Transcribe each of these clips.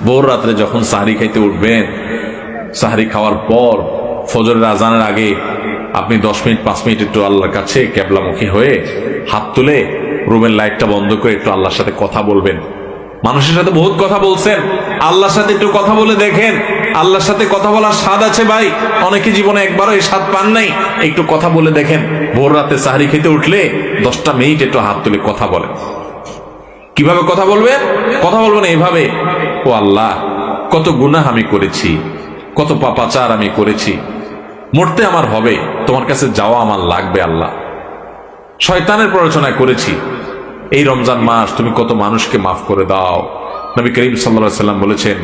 ভোর রাত্রে যখন সাহরি খাইতে উঠবেন, সাহরি খাওয়ার পর ফজরের আজানের আগে আপনি 10 মিনিট 5 মিনিট একটু আল্লাহর কাছে কেবলামুখী হয়ে হাত তুলে রুমের লাইটটা বন্ধ করে একটু আল্লাহর সাথে কথা বলবেন। মানুষের সাথে বহুত কথা বলছেন, আল্লাহর সাথে একটু কথা বলে দেখেন। আল্লাহর সাথে কথা বলার স্বাদ আছে ভাই, অনেকে জীবনে একবারও এই স্বাদ পান নাই। একটু কথা বলে দেখেন। ভোর রাতে সাহরি খেতে উঠলে 10টা মিনিট একটু হাত তুলে কথা বলেন। কিভাবে কথা বলবেন? কথা বলবেন এইভাবে, ও আল্লাহ, কত গুনাহ আমি করেছি, কত পাপাচার আমি করেছি, মরতে আমার হবে, তোমার কাছে যাওয়া আমার লাগবে আল্লাহ। শয়তানের প্ররোচনা করেছি, এই রমজান মাস তুমি কত মানুষকে মাফ করে দাও। নবী করিম সাল্লাল্লাহু আলাইহি ওয়াসাল্লাম বলেছেন,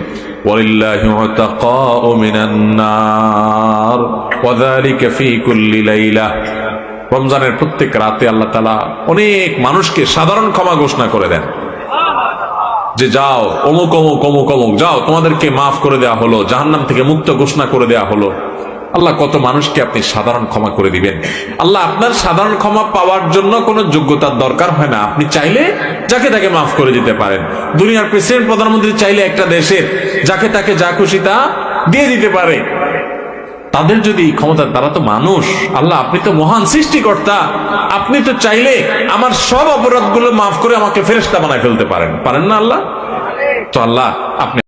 ওয়ালিল্লাহি উতাকাউ মিনান নার ওয়া যালিকা ফি কুল্লি লাইলা। রমজানের প্রত্যেক রাতে আল্লাহ তাআলা অনেক মানুষকে সাধারণ ক্ষমা ঘোষণা করে দেন, যে যাও অমুক অমুক অমুক অমুক যাও, তোমাদেরকে মাফ করে দেওয়া হলো, জাহান্নাম থেকে মুক্ত ঘোষণা করে দেওয়া হলো। আল্লাহ কত মানুষকে আপনি সাধারণ ক্ষমা করে দিবেন। আল্লাহ আপনার সাধারণ ক্ষমা পাওয়ার জন্য কোনো যোগ্যতার দরকার হয় না, আপনি চাইলে যাকে তাকে মাফ করে দিতে পারেন। দুনিয়ার প্রেসিডেন্ট প্রধানমন্ত্রী চাইলে একটা দেশের যাকে তাকে যা খুশি তা দিয়ে দিতে পারে। তাদের যদি ক্ষমতা, তারা তো মানুষ। আল্লাহ আপনি তো মহান সৃষ্টিকর্তা, আপনি তো চাইলে আমার সব অপরাধগুলো মাফ করে আমাকে ফেরেশতা বানায় ফেলতে পারেন, পারেন না আল্লাহ? তো আল্লাহ আপনি